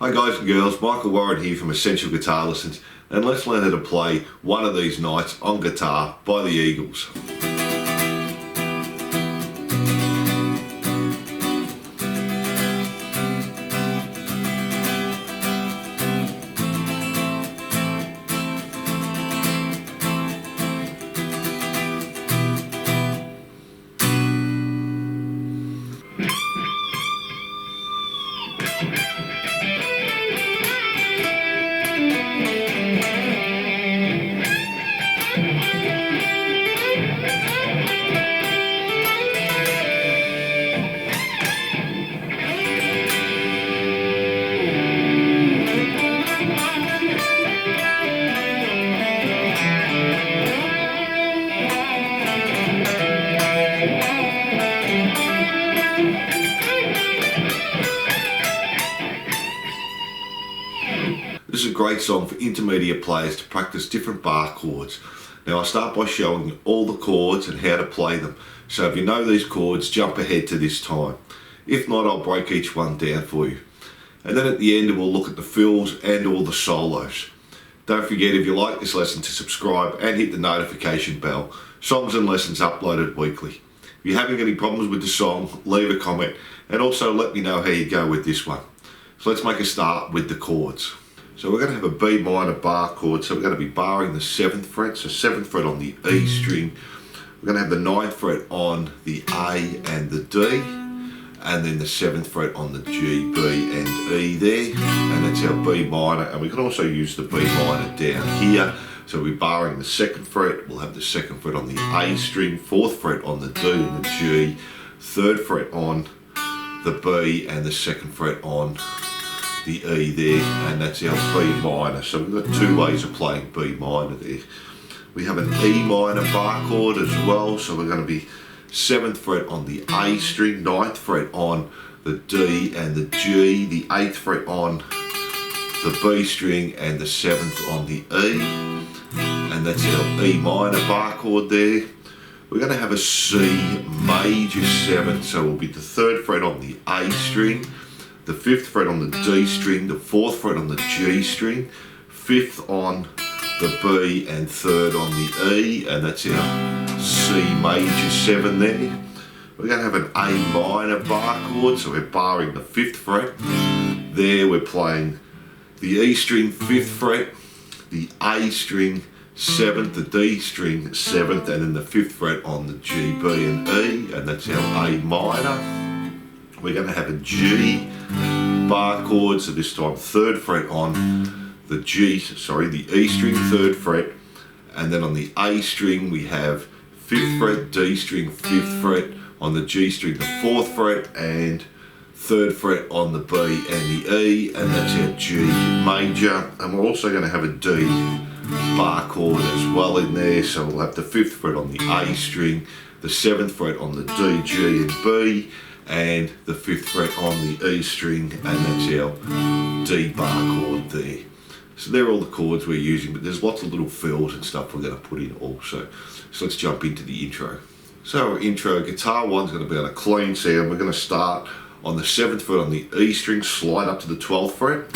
Hi guys and girls, Michael Warren here from Essential Guitar Lessons, and let's learn how to play One of These Nights on guitar by the Eagles. This is a great song for intermediate players to practice different bar chords. Now I start by showing you all the chords and how to play them. So if you know these chords, jump ahead to this time. If not, I'll break each one down for you. And then at the end we'll look at the fills and all the solos. Don't forget, if you like this lesson, to subscribe and hit the notification bell. Songs and lessons uploaded weekly. If you're having any problems with the song, leave a comment and also let me know how you go with this one. So let's make a start with the chords. So we're going to have a B minor bar chord, so we're going to be barring the 7th fret, so 7th fret on the E string. We're going to have the 9th fret on the A and the D, and then the 7th fret on the G, B and E there, and that's our B minor. And we can also use the B minor down here, so we're barring the 2nd fret, we'll have the 2nd fret on the A string, 4th fret on the D and the G, 3rd fret on the B and the 2nd fret on the E there, and that's our B minor. So we've got two ways of playing B minor there. We have an E minor bar chord as well, so we're going to be 7th fret on the A string, 9th fret on the D and the G, the 8th fret on the B string and the 7th on the E, and that's our E minor bar chord there. We're going to have a C major 7th, so we'll be the 3rd fret on the A string, the 5th fret on the D string, the 4th fret on the G string, 5th on the B and 3rd on the E, and that's our C major 7 there. We're going to have an A minor bar chord, so we're barring the 5th fret. There we're playing the E string 5th fret, the A string 7th, the D string 7th, and then the 5th fret on the G, B and E, and that's our A minor. We're going to have a G bar chord, so this time 3rd fret on the the E string 3rd fret, and then on the A string we have 5th fret, D string 5th fret, on the G string the 4th fret, and 3rd fret on the B and the E, and that's our G major. And we're also going to have a D bar chord as well in there, so we'll have the 5th fret on the A string, the 7th fret on the D, G and B, and the 5th fret on the E string, and that's our D bar chord there. So they're all the chords we're using, but there's lots of little fills and stuff we're going to put in also. So let's jump into the intro. So our intro, guitar 1's going to be on a clean sound. We're going to start on the 7th fret on the E string, slide up to the 12th fret,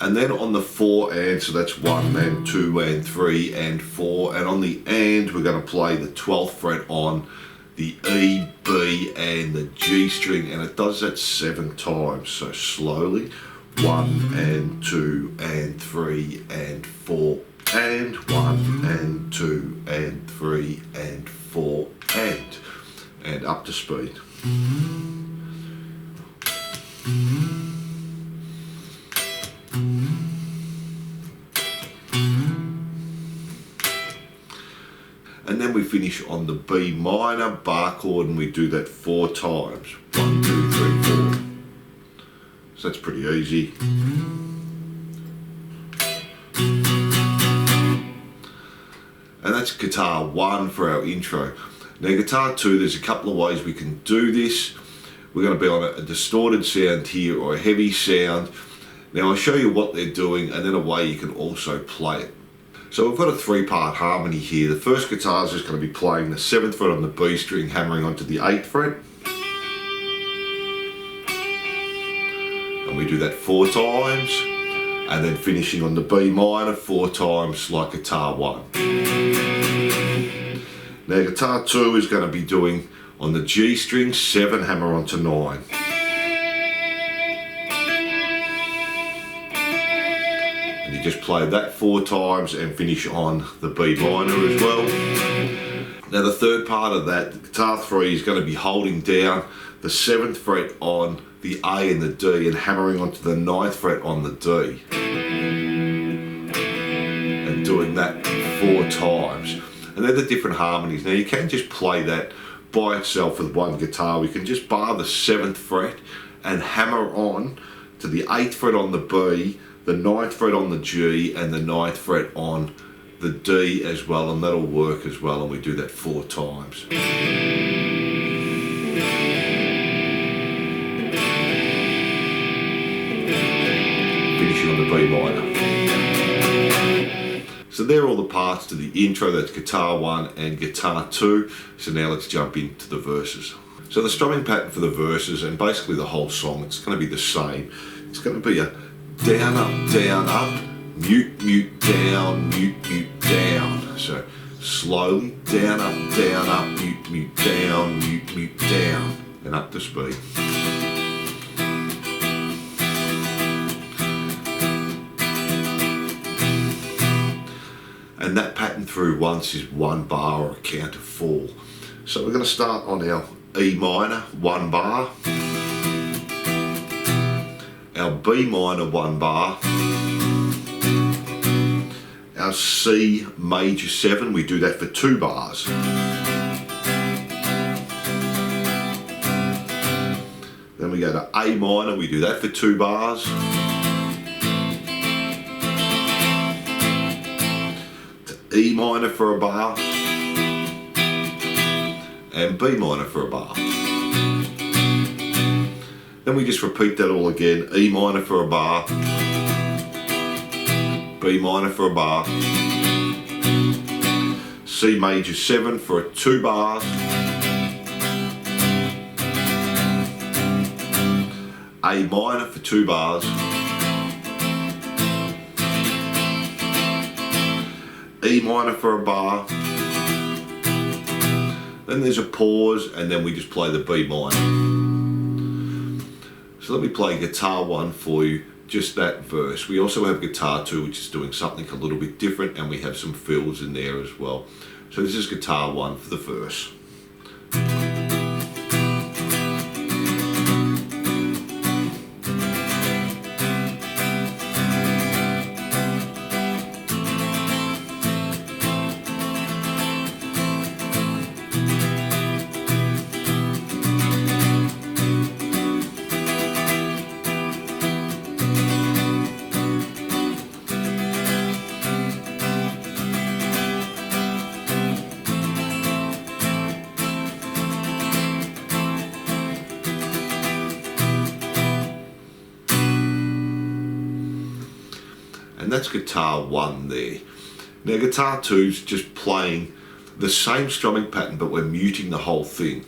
and then on the 4 and, so that's 1 and 2 and 3 and 4, and on the and we're going to play the 12th fret on the E, B and the G string, and it does that 7 times, so slowly. 1 and 2 and 3 and 4 and 1 and 2 and 3 and 4 and up to speed. And then we finish on the B minor bar chord, and we do that 4 times. 1, 2, 3, 4. So that's pretty easy. And that's guitar 1 for our intro. Now guitar 2, there's a couple of ways we can do this. We're going to be on a distorted sound here, or a heavy sound. Now I'll show you what they're doing, and then a way you can also play it. So we've got a 3-part harmony here. The first guitar is just going to be playing the 7th fret on the B string, hammering onto the 8th fret. we do that 4 times, and then finishing on the B minor 4 times like guitar 1. Now guitar 2 is going to be doing on the G string 7, hammer onto 9. And you just play that 4 times and finish on the B minor as well. Now the third part of that, guitar 3 is going to be holding down the 7th fret on the A and the D and hammering onto the 9th fret on the D. And doing that 4 times. And they're the different harmonies. Now you can just play that by itself with one guitar. We can just bar the 7th fret and hammer on to the 8th fret on the B, the 9th fret on the G, and the 9th fret on the D as well, and that'll work as well, and we do that 4 times. Finishing on the B minor. So there are all the parts to the intro. That's guitar 1 and guitar 2. So now let's jump into the verses. So the strumming pattern for the verses and basically the whole song, it's going to be the same. It's going to be a down, up, mute, mute, down, mute, down. So slowly down, up, mute, mute, down, mute, down, and up to speed. And that pattern through once is 1 bar or a count of 4. So we're going to start on our E minor, 1 bar, our B minor, 1 bar, our C major 7, we do that for 2 bars. Then we go to A minor, we do that for 2 bars. E minor for a bar, and B minor for a bar. Then we just repeat that all again. E minor for a bar, B minor for a bar, C major 7 for 2 bars, A minor for 2 bars, E minor for a bar, then there's a pause, and then we just play the B minor. So let me play guitar 1 for you, just that verse. We also have guitar 2, which is doing something a little bit different, and we have some fills in there as well. So this is guitar 1 for the verse. And that's guitar 1 there. Now guitar 2's just playing the same strumming pattern, but we're muting the whole thing.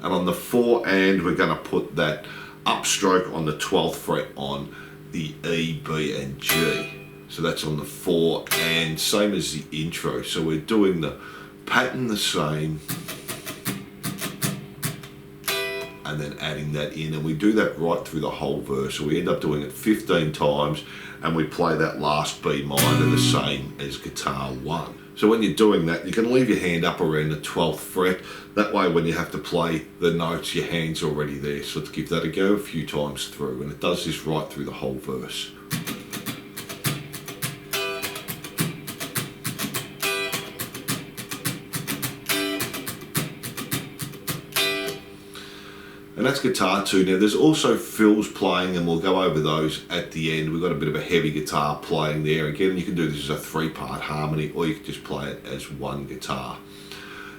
And on the 4 and, we're going to put that upstroke on the 12th fret on the E, B and G. So that's on the 4 and, same as the intro. So we're doing the pattern the same, and then adding that in, and we do that right through the whole verse. So we end up doing it 15 times, and we play that last B minor the same as guitar 1. So when you're doing that, you can leave your hand up around the 12th fret. That way when you have to play the notes, your hand's already there. So let's give that a go a few times through, and it does this right through the whole verse. And that's guitar 2. Now there's also fills playing, and we'll go over those at the end. We've got a bit of a heavy guitar playing there. Again, you can do this as a 3-part harmony, or you can just play it as 1 guitar.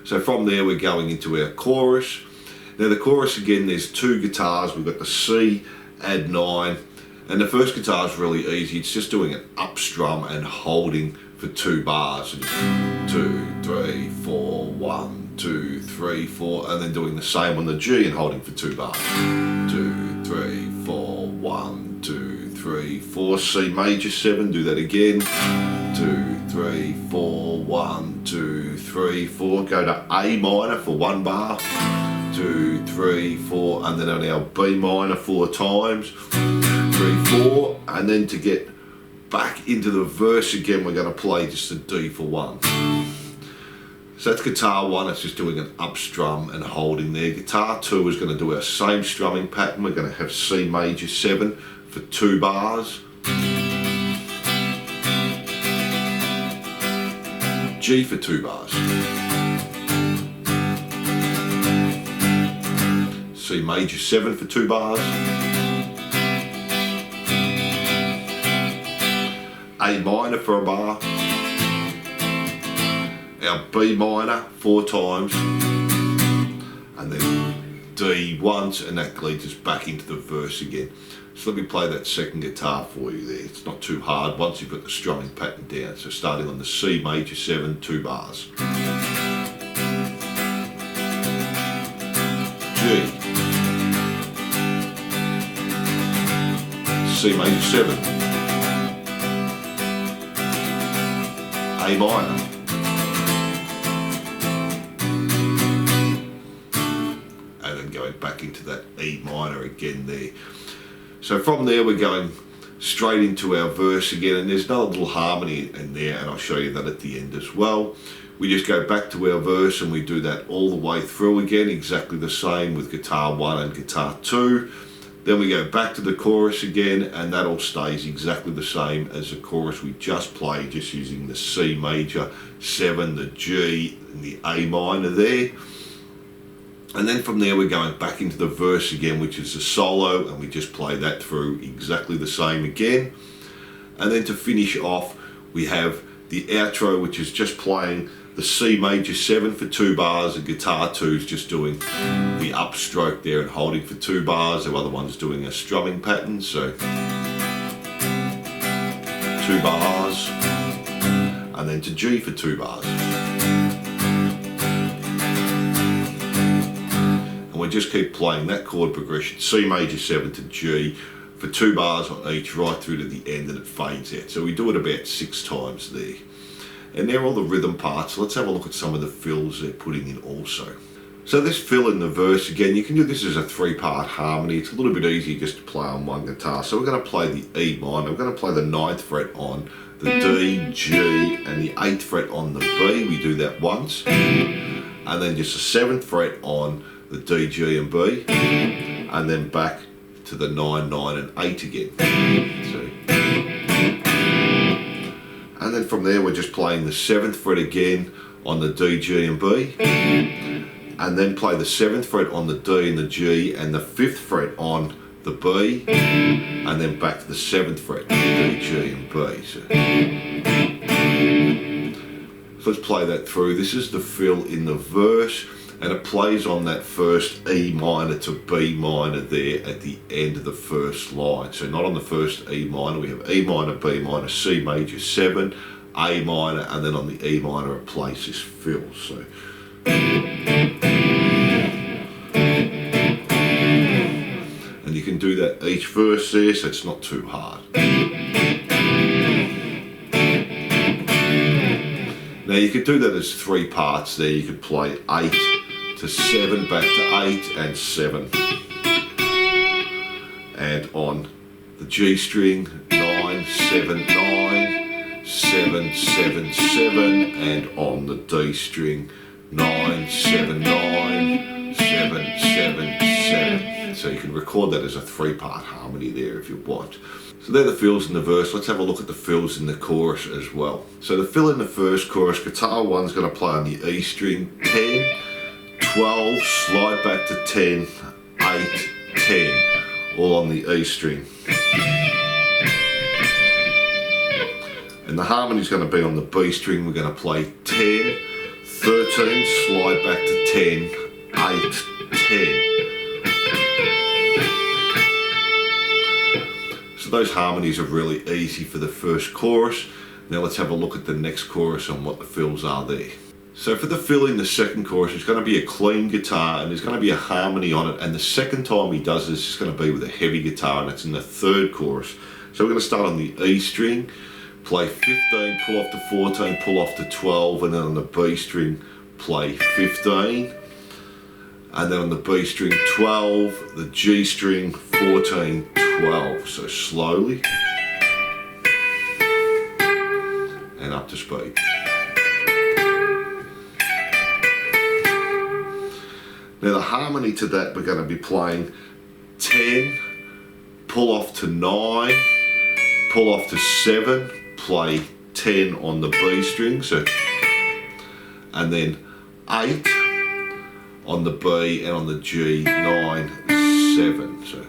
So from there we're going into our chorus. Now the chorus, again, there's 2 guitars. We've got the C, add 9. And the first guitar is really easy. It's just doing an up strum and holding for 2 bars. So just 2, 3, 4, 1, 2, 3, 4, and then doing the same on the G and holding for 2 bars. 2, 3, 4, 1, 2, 3, 4, C major 7, do that again, 2, 3, 4, 1, 2, 3, 4, go to A minor for one bar, 2, 3, 4, and then on our B minor 4 times, 3, 4, and then to get back into the verse again, we're going to play just a D for 1. So that's guitar 1, it's just doing an up strum and holding there. Guitar 2 is going to do our same strumming pattern. We're going to have C major 7 for 2 bars, G for 2 bars, C major 7 for 2 bars, A minor for a bar, our B minor 4 times, and then D once, and that leads us back into the verse again. So let me play that second guitar for you there. It's not too hard once you've got the strumming pattern down. So starting on the C major 7, 2 bars, G, C major 7, A minor, and then going back into that E minor again there. So from there we're going straight into our verse again, and there's another little harmony in there, and I'll show you that at the end as well. We just go back to our verse and we do that all the way through again, exactly the same with guitar 1 and guitar 2. Then we go back to the chorus again, and that all stays exactly the same as the chorus we just played, just using the C major 7, the G and the A minor there. And then from there we're going back into the verse again, which is the solo, and we just play that through exactly the same again. And then to finish off we have the outro, which is just playing the C major 7 for 2 bars, and guitar 2 is just doing the upstroke there and holding for 2 bars. The other one's doing a strumming pattern, so 2 bars, and then to G for 2 bars. And we just keep playing that chord progression, C major 7 to G, for 2 bars on each right through to the end, and it fades out. So we do it about 6 times there. And they're all the rhythm parts. So let's have a look at some of the fills they're putting in also. So this fill in the verse again, you can do this as a 3-part harmony. It's a little bit easier just to play on one guitar. So we're going to play the E minor, we're going to play the 9th fret on the D, G, and the 8th fret on the B. We do that once. And then just the 7th fret on the D, G, and B. And then back to the 9, 9, and 8 again. So, and then from there we're just playing the 7th fret again on the D, G, and B, and then play the 7th fret on the D and the G, and the 5th fret on the B, and then back to the 7th fret, D, G, and B. So let's play that through. This is the fill in the verse, and it plays on that first E minor to B minor there at the end of the first line. So not on the first E minor, we have E minor, B minor, C major 7, A minor, and then on the E minor it plays this fill. So and you can do that each verse there, so it's not too hard. Now you could do that as 3 parts there. You could play 8 to 7, back to 8 and 7. And on the G string, 9, 7, 9, 7, 7, 7, and on the D string, 9, 7, 9, 7, 7, 7. So you can record that as a 3-part harmony there if you want. So they're the fills in the verse. Let's have a look at the fills in the chorus as well. So the fill in the first chorus, guitar 1's going to play on the E string, 10, 12, slide back to 10, 8, 10, all on the E string. And the harmony's going to be on the B string. We're going to play 10, 13, slide back to 10, 8, 10. So those harmonies are really easy for the first chorus. Now let's have a look at the next chorus and what the fills are there. So for the fill in the second chorus, it's going to be a clean guitar and there's going to be a harmony on it, and the second time he does this, it's going to be with a heavy guitar, and it's in the third chorus. So we're going to start on the E string, play 15, pull off to 14, pull off to 12, and then on the B string play 15, and then on the B string 12, the G string 14, 12. So slowly and up to speed. Now the harmony to that, we're going to be playing 10, pull off to 9, pull off to 7, play 10 on the B string, so, and then 8 on the B, and on the G, 9, 7. So.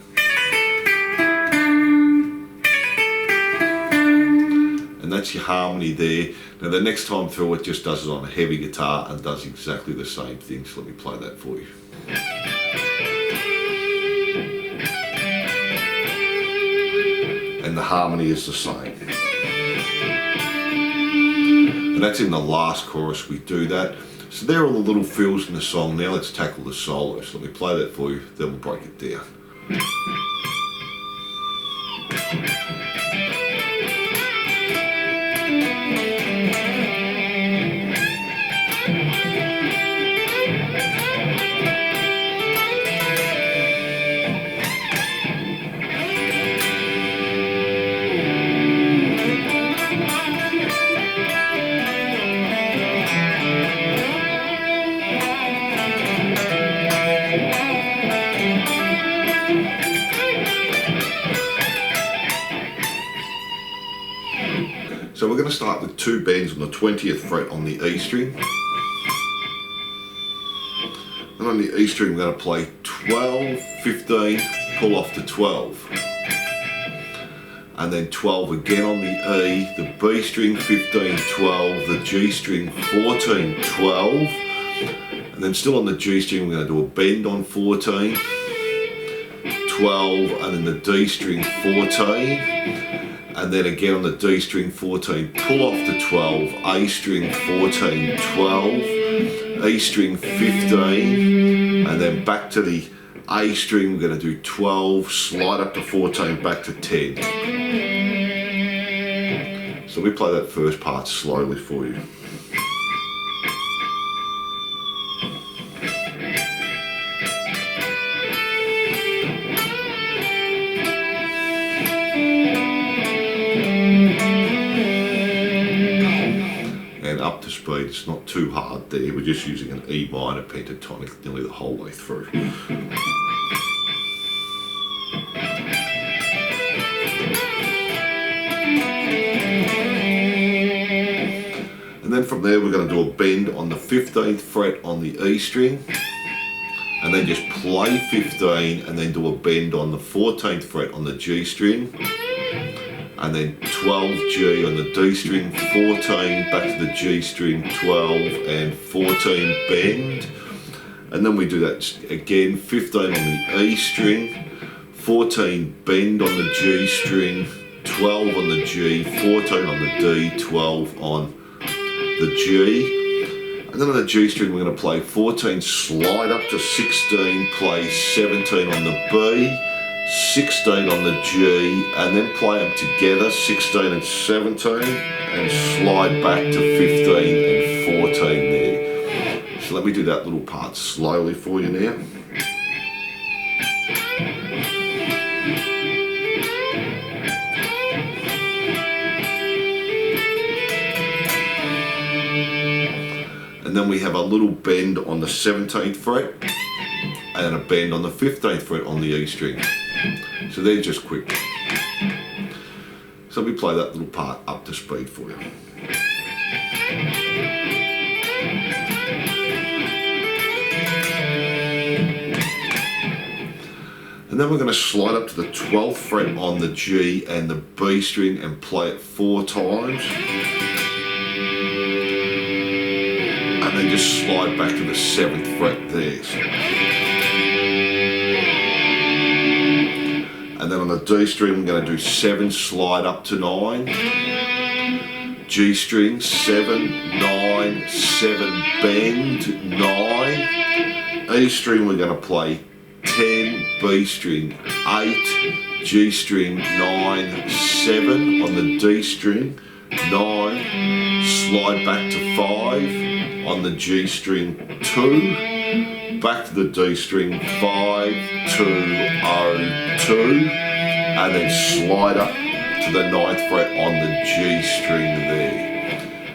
And that's your harmony there. Now the next time through it just does it on a heavy guitar and does exactly the same thing. So let me play that for you. And the harmony is the same. And that's in the last chorus we do that. So there are all the little fills in the song. Now let's tackle the solo. So let me play that for you, then we'll break it down. So we're going to start with 2 bends on the 20th fret on the E string. And on the E string we're going to play 12, 15, pull off to 12. And then 12 again on the E, the B string 15, 12, the G string 14, 12. And then still on the G string we're going to do a bend on 14, 12, and then the D string 14. And then again on the D string 14, pull off to 12, A string 14, 12, E string 15, and then back to the A string, we're going to do 12, slide up to 14, back to 10. So we play that first part slowly for you. Up to speed, it's not too hard there, we're just using an E minor pentatonic nearly the whole way through. And then from there we're going to do a bend on the 15th fret on the E string, and then just play 15 and then do a bend on the 14th fret on the G string, and then 12 G on the D string, 14 back to the G string, 12 and 14 bend, and then we do that again, 15 on the E string, 14 bend on the G string, 12 on the G, 14 on the D, 12 on the G, and then on the G string we're going to play 14, slide up to 16, play 17 on the B, 16 on the G, and then play them together, 16 and 17, and slide back to 15 and 14 there. So let me do that little part slowly for you now. And then we have a little bend on the 17th fret, and a bend on the 15th fret on the E string. So they're just quick. So we play that little part up to speed for you. And then we're going to slide up to the 12th fret on the G and the B string and play it 4 times. And then just slide back to the 7th fret there. And then on the D string, I'm going to do 7, slide up to 9. G string, 7, 9, 9, 7, bend, 9. E string we're going to play 10, B string 8, G string 9, 7 on the D string, 9, slide back to 5 on the G string 2, back to the D string 5, 2, 0, 2, and then slide up to the 9th fret on the G string there.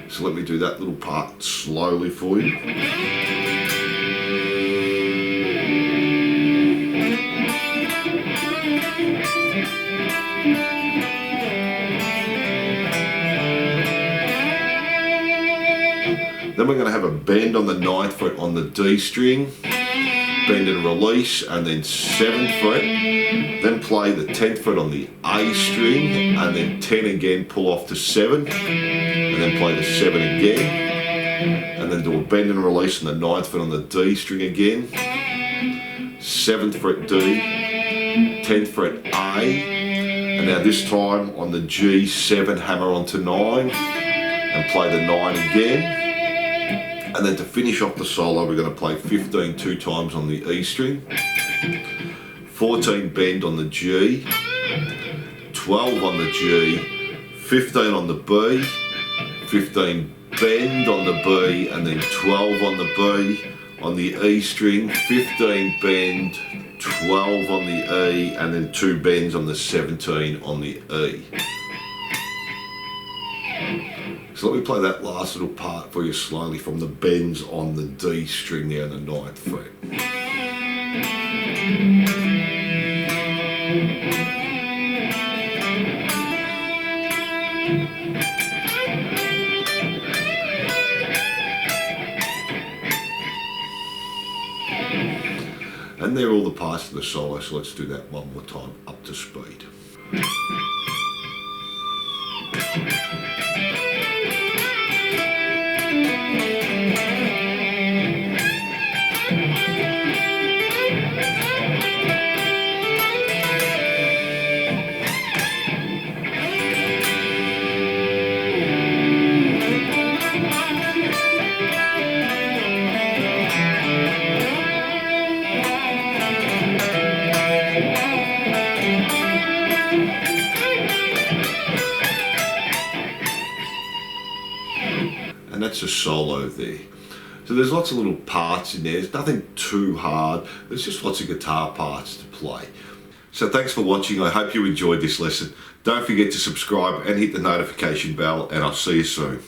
So let me do that little part slowly for you. Then we're going to have a bend on the 9th fret on the D string, bend and release, and then 7th fret, then play the 10th fret on the A string, and then 10 again, pull off to 7, and then play the 7 again, and then do a bend and release on the 9th fret on the D string again, 7th fret D, 10th fret A, and now this time on the G, 7, hammer onto 9, and play the 9 again. And then to finish off the solo, we're going to play 15 2 times on the E string, 14 bend on the G, 12 on the G, 15 on the B, 15 bend on the B, and then 12 on the B, on the E string, 15 bend, 12 on the E, and then 2 bends on the 17 on the E. So let me play that last little part for you slowly from the bends on the D string there on the 9th fret. And they're all the parts of the solo, so let's do that one more time up to speed. And that's a solo there. So there's lots of little parts in there. There's nothing too hard. There's just lots of guitar parts to play. So thanks for watching. I hope you enjoyed this lesson. Don't forget to subscribe and hit the notification bell, and I'll see you soon.